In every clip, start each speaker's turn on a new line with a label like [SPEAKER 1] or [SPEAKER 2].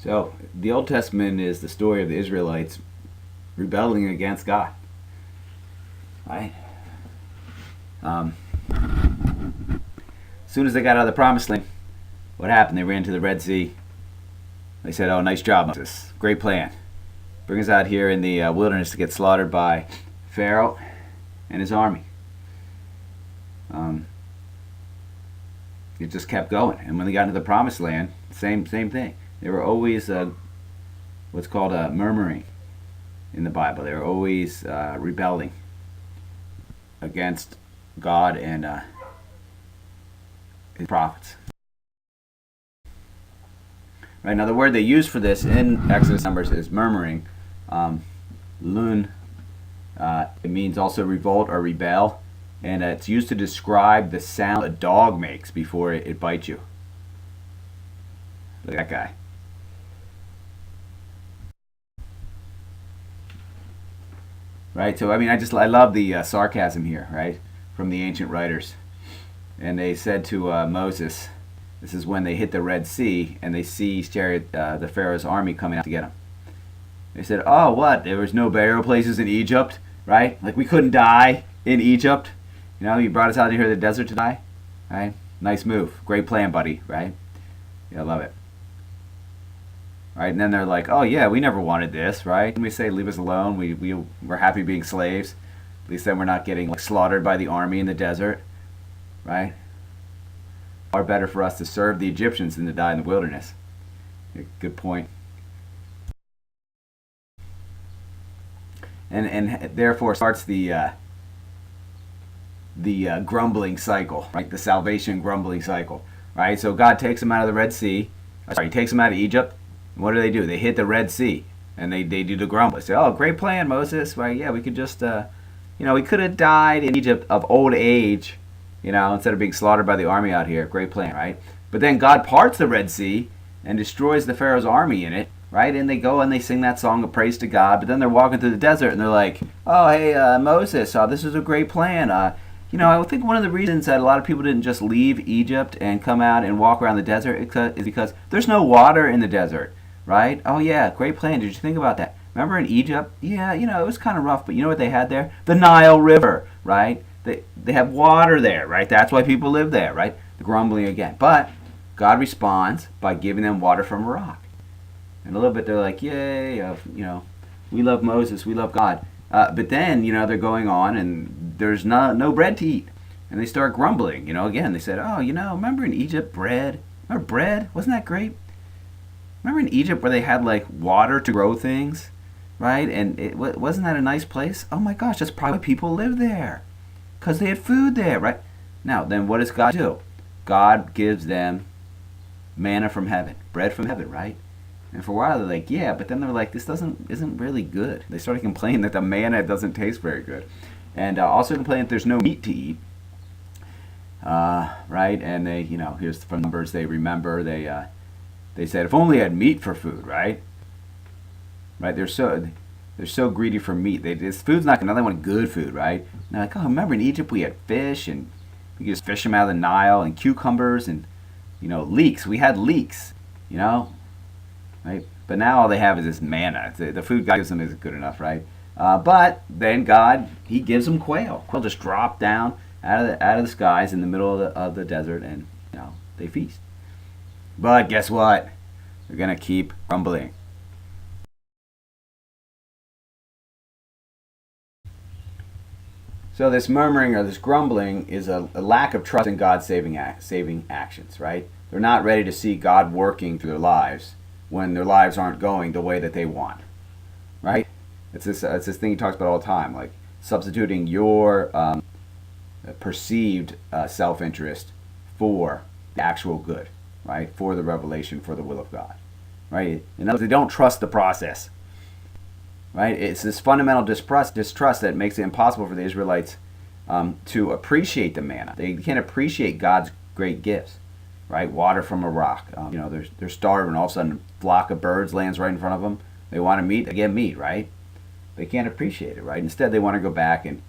[SPEAKER 1] So the Old Testament is the story of the Israelites rebelling against God. Right? As soon as they got out of the Promised Land, what happened? They ran to the Red Sea. They said, "Oh, nice job, Moses. Great plan. Bring us out here in the wilderness to get slaughtered by Pharaoh and his army." It just kept going, and when they got into the Promised Land, same thing. They were always what's called murmuring in the Bible. They were always rebelling against God and His prophets. Right, now the word they use for this in Exodus Numbers is murmuring. Lun. It means also revolt or rebel, and it's used to describe the sound a dog makes before it bites you. Look at that guy. Right, so I mean, I love the sarcasm here, right, from the ancient writers. And they said to Moses, this is when they hit the Red Sea and they see the Pharaoh's army coming out to get them. They said, "Oh, what? There was no burial places in Egypt, right? Like we couldn't die in Egypt. You know, you brought us out here to the desert to die, right? Nice move, great plan, buddy, right? Yeah, I love it." Right, and then they're like, "Oh yeah, we never wanted this, right?" And we say, "Leave us alone. We're happy being slaves. At least then we're not getting like slaughtered by the army in the desert, right? Far better for us to serve the Egyptians than to die in the wilderness." Good point. And therefore starts the grumbling cycle, right? The salvation grumbling cycle, right? So God takes them out of the Red Sea. Sorry, He takes them out of Egypt. What do? They hit the Red Sea, and they do the grumble. They say, "Oh, great plan, Moses. Right? Yeah, we could just, we could have died in Egypt of old age, instead of being slaughtered by the army out here. Great plan, right?" But then God parts the Red Sea and destroys the Pharaoh's army in it, right? And they go and they sing that song of praise to God. But then they're walking through the desert and they're like, "Oh, hey, Moses, this is a great plan. I think one of the reasons that a lot of people didn't just leave Egypt and come out and walk around the desert is because there's no water in the desert, right? Oh yeah, great plan. Did you think about that? Remember in Egypt? Yeah, it was kind of rough, but you know what they had there? The Nile River, right? They have water there, right? That's why people live there, right?" The grumbling again. But God responds by giving them water from a rock. And a little bit they're like, "Yay, we love Moses, we love God." But then, they're going on and there's no bread to eat. And they start grumbling, again. They said, "Oh, remember in Egypt, bread? Remember bread? Wasn't that great? Remember in Egypt where they had like water to grow things, right? And wasn't that a nice place? Oh my gosh, that's probably why people live there. Because they had food there, right?" Now, then what does God do? God gives them manna from heaven, bread from heaven, right? And for a while they're like, "Yeah," but then they're like, "This isn't really good." They started complaining that the manna doesn't taste very good, and also complaining that there's no meat to eat, right? And they, here's from Numbers. They remember they said, "If only I had meat for food," right? Right? They're so greedy for meat. This food's not gonna. They want good food, right? And they're like, "Oh, remember in Egypt we had fish and we could just fish them out of the Nile and cucumbers and leeks. We had leeks, right? But now all they have is this manna. The food God gives them isn't good enough, right? But then God, He gives them quail. Quail just drop down out of the skies in the middle of the desert, and they feast. But guess what? They're gonna keep grumbling. So this murmuring or this grumbling is a lack of trust in God's saving actions, right? They're not ready to see God working through their lives when their lives aren't going the way that they want, right? It's this thing He talks about all the time, like substituting your perceived self-interest for the actual good, right? For the revelation, for the will of God, right? In other words, they don't trust the process, right? It's this fundamental distrust that makes it impossible for the Israelites to appreciate the manna. They can't appreciate God's great gifts, right? Water from a rock. They're starving. All of a sudden, a flock of birds lands right in front of them. They want to meat. They get meat, right? They can't appreciate it, right? Instead, they want to go back and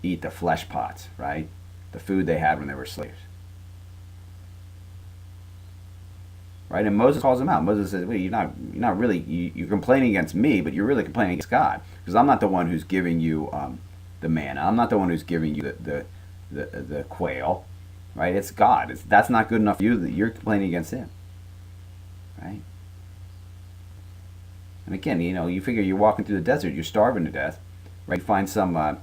[SPEAKER 1] eat the flesh pots, right? The food they had when they were slaves. right? And Moses calls him out. Moses says, "Wait, you're not really, you're complaining against me, but you're really complaining against God, because I'm not the one who's giving you the manna. I'm not the one who's giving you the quail, right? It's God. That's not good enough for you. That you're complaining against Him, right?" And again, you figure you're walking through the desert, you're starving to death, right? You find some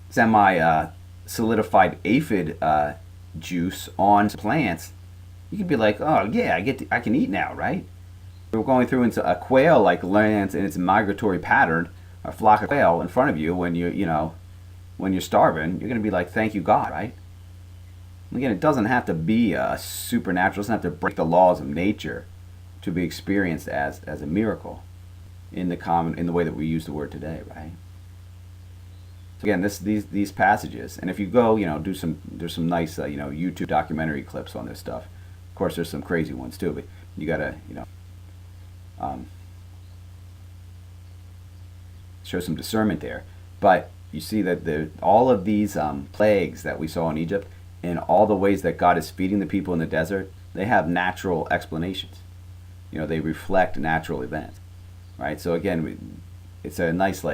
[SPEAKER 1] semi solidified aphid juice on plants. You could be like, "Oh yeah, I can eat now, right?" We're going through into a quail like lands in its migratory pattern, a flock of quail in front of you when when you're starving. You're going to be like, "Thank you, God," right? Again, it doesn't have to be supernatural. It doesn't have to break the laws of nature to be experienced as a miracle in the way that we use the word today, right? So again, these passages, and if you go, there's some nice YouTube documentary clips on this stuff. Of course, there's some crazy ones too, but you gotta show some discernment there. But you see that all of these plagues that we saw in Egypt, and all the ways that God is feeding the people in the desert, they have natural explanations. They reflect natural events, right? So again, it's a nice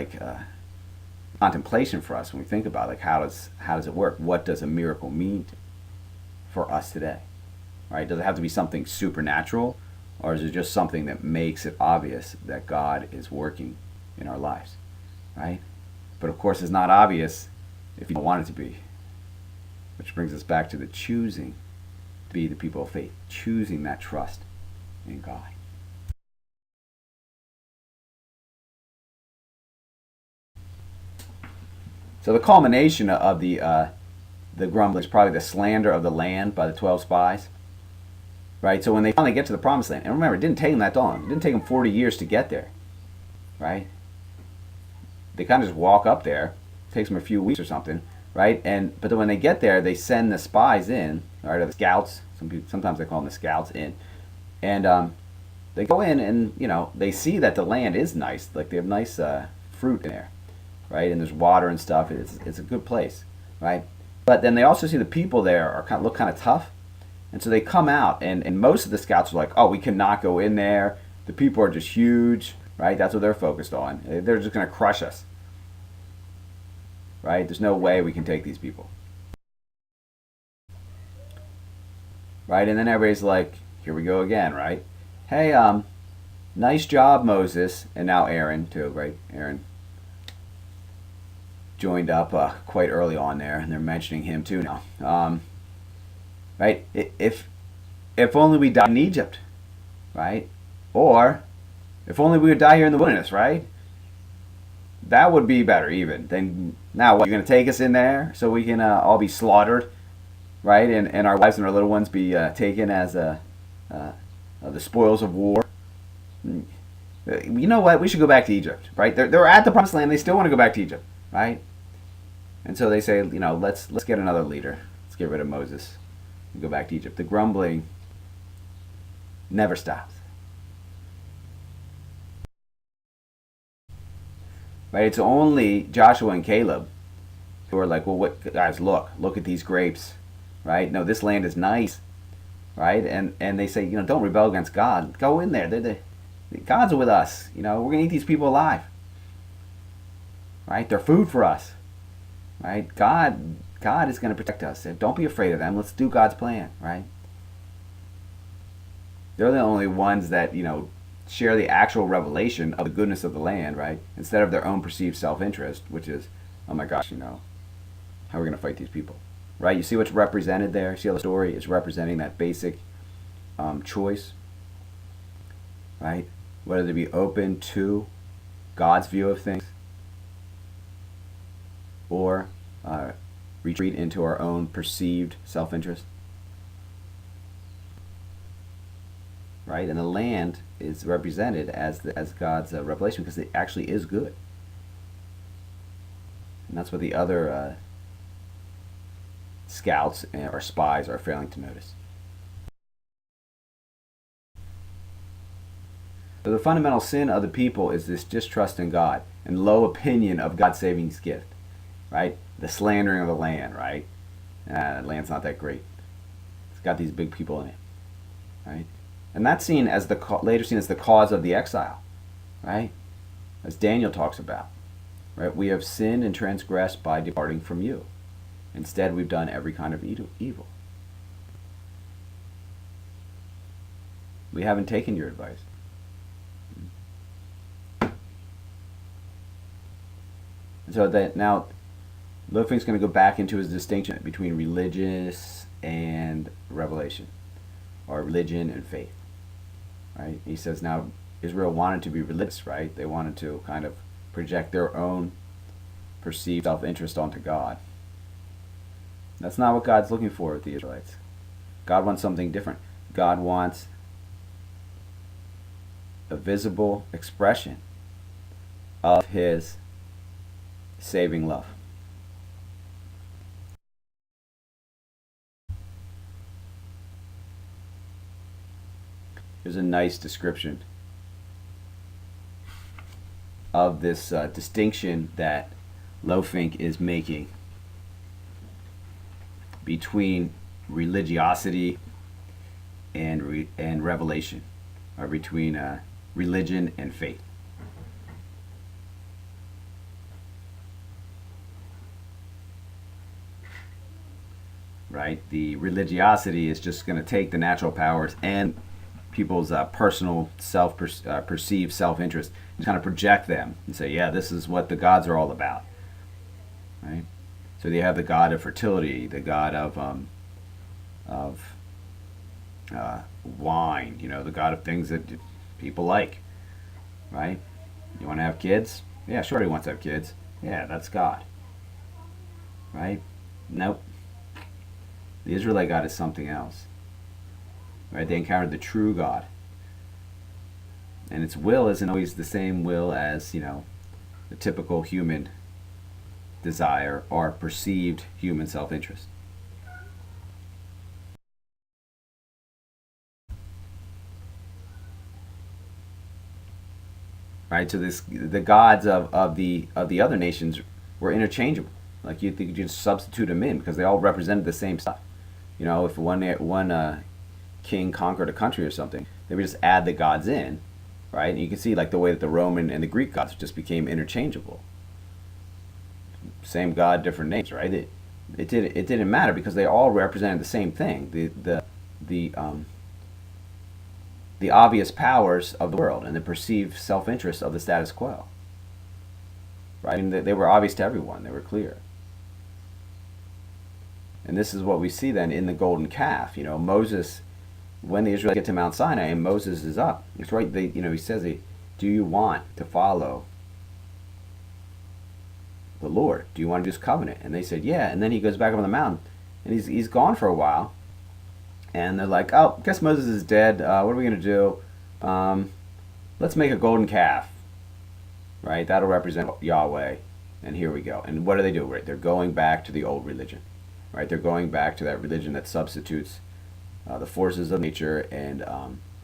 [SPEAKER 1] contemplation for us when we think about how does it work? What does a miracle mean for us today, right? Does it have to be something supernatural, or is it just something that makes it obvious that God is working in our lives, right? But of course, it's not obvious if you don't want it to be. Which brings us back to the choosing to be the people of faith, choosing that trust in God. So the culmination of the grumbling is probably the slander of the land by the 12 spies, right? So when they finally get to the promised land, and remember, it didn't take them that long. It didn't take them 40 years to get there, right? They kind of just walk up there. It takes them a few weeks or something, right? But then when they get there, they send the spies in, right, or the scouts. Sometimes they call them the scouts in, and they go in and they see that the land is nice. Like they have nice fruit in there, right? And there's water and stuff. It's a good place, right? But then they also see the people there look kind of tough, and so they come out, and most of the scouts are like, "Oh, we cannot go in there. The people are just huge, right? That's what they're focused on. They're just going to crush us, right? There's no way we can take these people, right?" And then everybody's like, "Here we go again, right? Hey, nice job, Moses," and now Aaron too, right? Aaron joined up quite early on there, and they're mentioning him too now. Right? If only we died in Egypt, right? Or if only we would die here in the wilderness, right? That would be better even. Then now what? You're going to take us in there so we can all be slaughtered, right? And our wives and our little ones be taken as the spoils of war. You know what? We should go back to Egypt, right? They're at the promised land. They still want to go back to Egypt, right? And so they say, let's get another leader. Let's get rid of Moses and go back to Egypt. The grumbling never stops. Right? It's only Joshua and Caleb who are like, "Well, what, guys, look at these grapes, right? No, this land is nice, right?" And they say, "Don't rebel against God. Go in there. God's with us. We're gonna eat these people alive, right? They're food for us, right? God is gonna protect us. Don't be afraid of them. Let's do God's plan, right?" They're the only ones that share the actual revelation of the goodness of the land, right? Instead of their own perceived self-interest, which is, "Oh my gosh, how are we going to fight these people?" Right? You see what's represented there? See how the story is representing that basic choice, right? Whether to be open to God's view of things or retreat into our own perceived self-interest. Right? And the land is represented as God's revelation because it actually is good. And that's what the other scouts or spies are failing to notice. So the fundamental sin of the people is this distrust in God and low opinion of God's saving gift, right? The slandering of the land, right? The land's not that great. got these big people in it, right? And that's seen as later seen as the cause of the exile, right? As Daniel talks about, right? We have sinned and transgressed by departing from you. Instead, we've done every kind of evil. We haven't taken your advice. And so that now, Loefing's going to go back into his distinction between religious and revelation, or religion and faith. Right? He says now Israel wanted to be religious, right? They wanted to kind of project their own perceived self-interest onto God. That's not what God's looking for with the Israelites. God wants something different. God wants a visible expression of his saving love. Here's a nice description of this distinction that Loefing is making between religiosity and revelation, or between religion and faith. Right? The religiosity is just going to take the natural powers and people's personal perceived self-interest and kind of project them and say, yeah, this is what the gods are all about. Right? So you have the god of fertility, the god of wine, the god of things that people like. Right? You want to have kids? Yeah, sure, he wants to have kids. Yeah, that's God. Right? Nope. The Israelite God is something else. Right? They encountered the true God. And its will isn't always the same will as, the typical human desire or perceived human self-interest. Right? So the gods of the other nations were interchangeable. Like you could just substitute them in because they all represented the same stuff. If one king conquered a country or something, they would just add the gods in, right? And you can see like the way that the Roman and the Greek gods just became interchangeable. Same god, different names, right? It didn't matter because they all represented the same thing. The obvious powers of the world and the perceived self-interest of the status quo. Right? I mean, they were obvious to everyone. They were clear. And this is what we see then in the golden calf. Moses, when the Israelites get to Mount Sinai and Moses is up, it's right. He says, "Do you want to follow the Lord? Do you want to do this covenant?" And they said, "Yeah." And then he goes back up on the mountain, and he's gone for a while. And they're like, "Oh, I guess Moses is dead. What are we gonna do? Let's make a golden calf, right? That'll represent Yahweh." And here we go. And what do? Right? They're going back to the old religion. Right, they're going back to that religion that substitutes the forces of nature and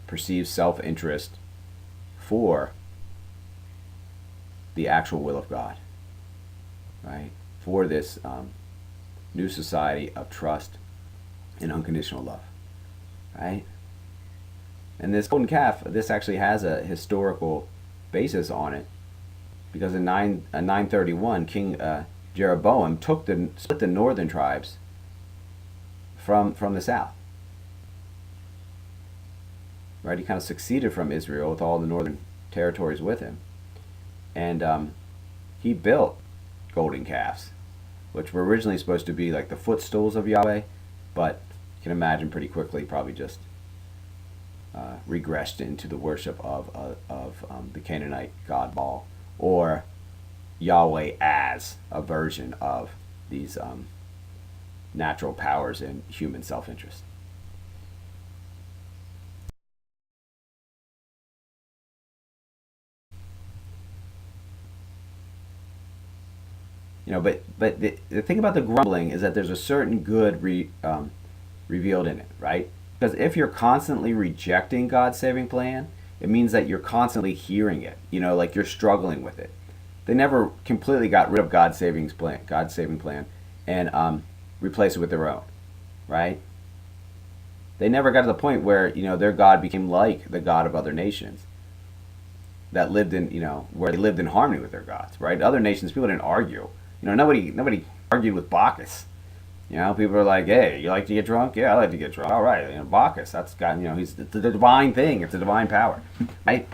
[SPEAKER 1] perceives self-interest for the actual will of God. Right, for this new society of trust and unconditional love. Right, and this golden calf, this actually has a historical basis on it, because in 931, King Jeroboam split the northern tribes from the south. Right, he kind of succeeded from Israel with all the northern territories with him, and he built golden calves, which were originally supposed to be like the footstools of Yahweh, but you can imagine pretty quickly probably just regressed into the worship of the Canaanite god Baal, or Yahweh as a version of these natural powers and human self-interest. But the thing about the grumbling is that there's a certain good revealed in it, right? Because if you're constantly rejecting God's saving plan, it means that you're constantly hearing it. Like you're struggling with it. They never completely got rid of God's saving plan, and replaced it with their own, right? They never got to the point where, their God became like the God of other nations that lived in, where they lived in harmony with their gods, right? Other nations, people didn't argue. Nobody argued with Bacchus. People are like, hey, you like to get drunk? Yeah, I like to get drunk. All right, Bacchus, that's God, he's the divine thing. It's a divine power, right?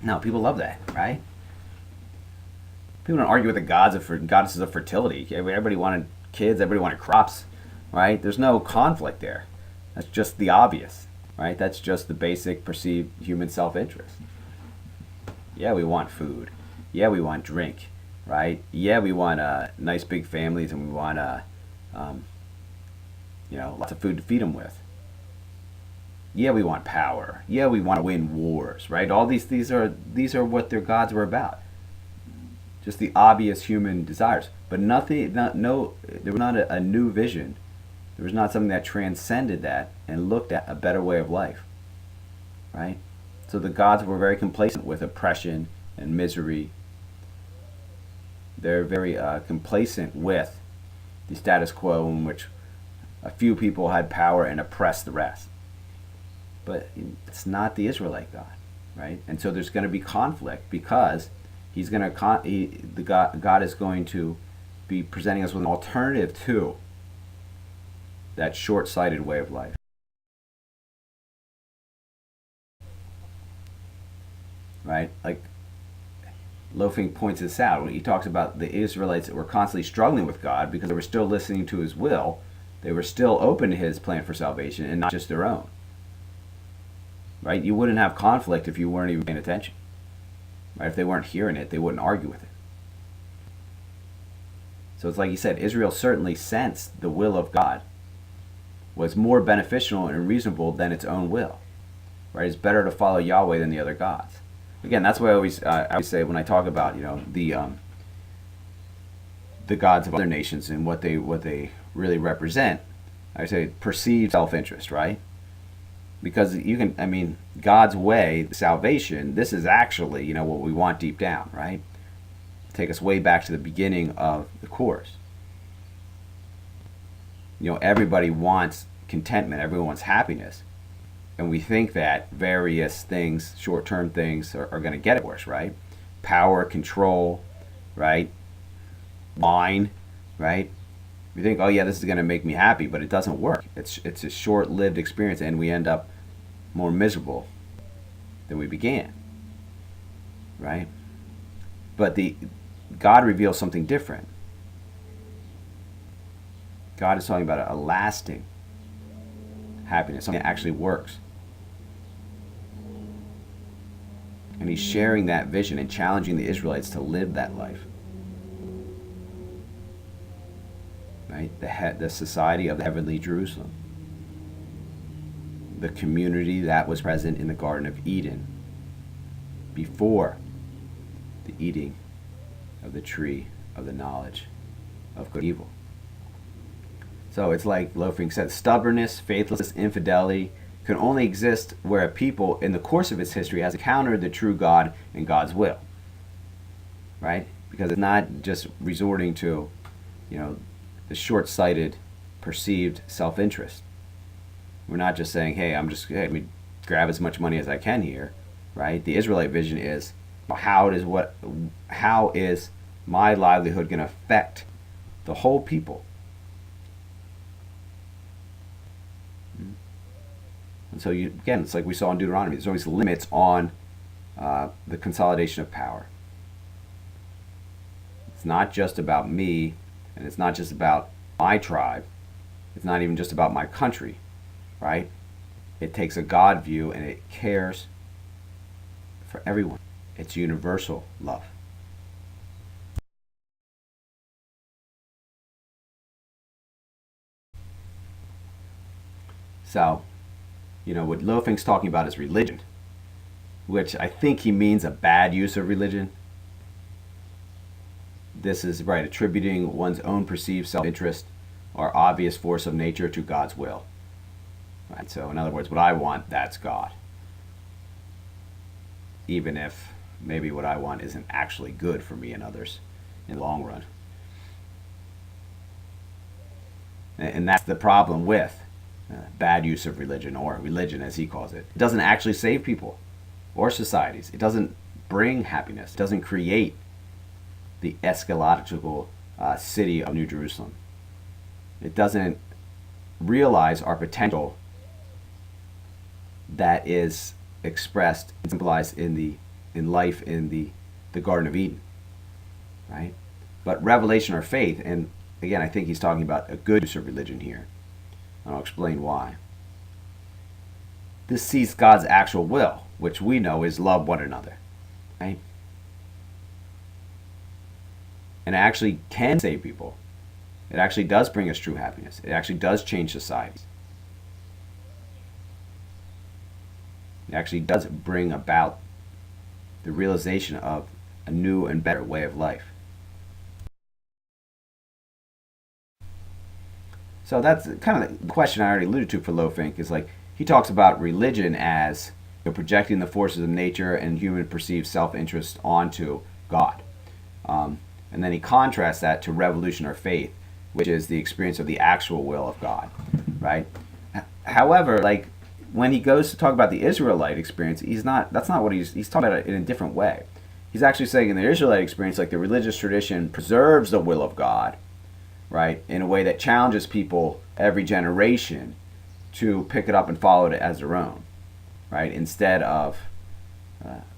[SPEAKER 1] No, people love that, right? People don't argue with the goddesses of fertility. Everybody wanted kids. Everybody wanted crops, right? There's no conflict there. That's just the obvious, right? That's just the basic perceived human self-interest. Yeah, we want food. Yeah, we want drink, right? Yeah, we want nice big families, and we want lots of food to feed them with. Yeah, we want power. Yeah, we want to win wars, right? All these are what their gods were about. Just the obvious human desires, but nothing. There was not a new vision. There was not something that transcended that and looked at a better way of life, right? So the gods were very complacent with oppression and misery. They're very complacent with the status quo in which a few people had power and oppressed the rest. But it's not the Israelite God, right? And so there's going to be conflict because God is going to be presenting us with an alternative to that short-sighted way of life. Right? Like Loafing points this out when he talks about the Israelites that were constantly struggling with God because they were still listening to his will. They were still open to his plan for salvation and not just their own. Right? You wouldn't have conflict if you weren't even paying attention. Right? If they weren't hearing it, they wouldn't argue with it. So it's like he said, Israel certainly sensed the will of God was more beneficial and reasonable than its own will. Right? It's better to follow Yahweh than the other gods. Again, that's why I always say when I talk about the gods of other nations and what they really represent, I say perceived self-interest, right? Because God's way, salvation, this is actually, what we want deep down, right? Take us way back to the beginning of the course. Everybody wants contentment, everyone wants happiness. And we think that various things, short-term things, are going to get it for us, right? Power, control, right? Wine, right? We think, oh yeah, this is going to make me happy, but it doesn't work. It's a short-lived experience, and we end up more miserable than we began, right? But God reveals something different. God is talking about a lasting happiness, something that actually works. And he's sharing that vision and challenging the Israelites to live that life. Right? The society of the heavenly Jerusalem. The community that was present in the Garden of Eden before the eating of the tree of the knowledge of good and evil. So it's like Loafing said, stubbornness, faithlessness, infidelity can only exist where a people in the course of its history has encountered the true God and God's will. Right? Because it's not just resorting to, the short-sighted, perceived self-interest. We're not just saying, hey, let me grab as much money as I can here. Right? The Israelite vision is, how is my livelihood going to affect the whole people? And so again, it's like we saw in Deuteronomy. There's always limits on the consolidation of power. It's not just about me, and it's not just about my tribe. It's not even just about my country, right? It takes a God view, and it cares for everyone. It's universal love. So, what Loafing's talking about is religion, which I think he means a bad use of religion. This is, right, attributing one's own perceived self-interest or obvious force of nature to God's will. Right? So, in other words, what I want, that's God. Even if maybe what I want isn't actually good for me and others in the long run. And that's the problem with bad use of religion, or religion as he calls it. It doesn't actually save people or societies. It doesn't bring happiness. It doesn't create the eschatological city of New Jerusalem. It doesn't realize our potential that is expressed and symbolized in life in the Garden of Eden, right? But revelation or faith, and again, I think he's talking about a good use of religion here. And I'll explain why. This sees God's actual will, which we know is love one another, right? And it actually can save people. It actually does bring us true happiness. It actually does change societies. It actually does bring about the realization of a new and better way of life. So that's kind of the question I already alluded to for Lofink, is like he talks about religion as projecting the forces of nature and human perceived self-interest onto God. And then he contrasts that to revolution or faith, which is the experience of the actual will of God, right? However, like when he goes to talk about the Israelite experience, that's not what he's talking about it in a different way. He's actually saying in the Israelite experience, like the religious tradition preserves the will of God, right, in a way that challenges people every generation to pick it up and follow it as their own, right, instead of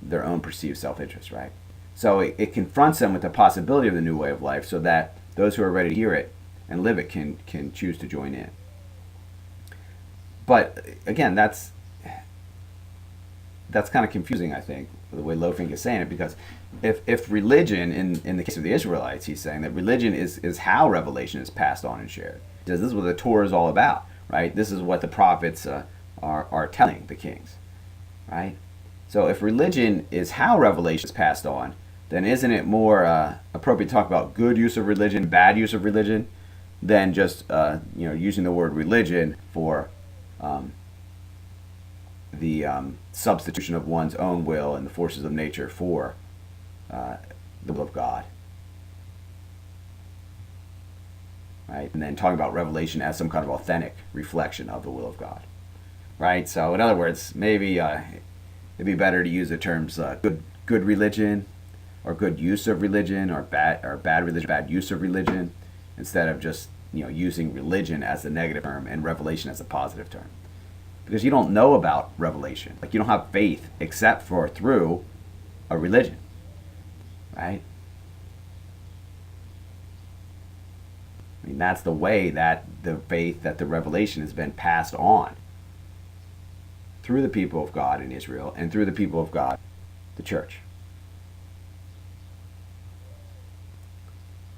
[SPEAKER 1] their own perceived self-interest, right? So it confronts them with the possibility of the new way of life so that those who are ready to hear it and live it can choose to join in. But again, that's kind of confusing, I think, the way Lofink is saying it, because if religion, in the case of the Israelites, he's saying that religion is how revelation is passed on and shared. He says this is what the Torah is all about, right? This is what the prophets are telling the kings, right? So if religion is how revelation is passed on, then isn't it more appropriate to talk about good use of religion, bad use of religion, than just using the word religion for the substitution of one's own will and the forces of nature for the will of God, right? And then talking about revelation as some kind of authentic reflection of the will of God, right? So in other words, maybe it'd be better to use the terms good religion, or good use of religion, or bad religion, bad use of religion, instead of just using religion as the negative term and revelation as a positive term. Because you don't know about revelation. Like you don't have faith except for through a religion, right? I mean, that's the way that the faith, that the revelation has been passed on through the people of God in Israel and through the people of God, the church.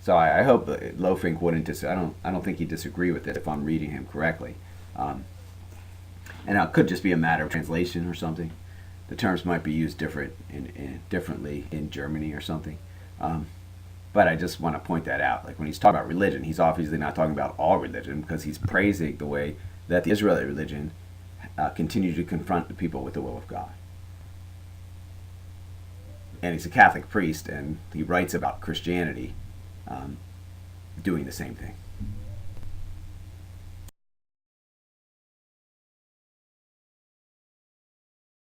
[SPEAKER 1] So I hope that Lofink wouldn't I don't think he'd disagree with it if I'm reading him correctly. And it could just be a matter of translation or something. The terms might be used differently in Germany or something. But I just want to point that out. Like when he's talking about religion, he's obviously not talking about all religion, because he's praising the way that the Israelite religion continued to confront the people with the will of God. And he's a Catholic priest, and he writes about Christianity doing the same thing.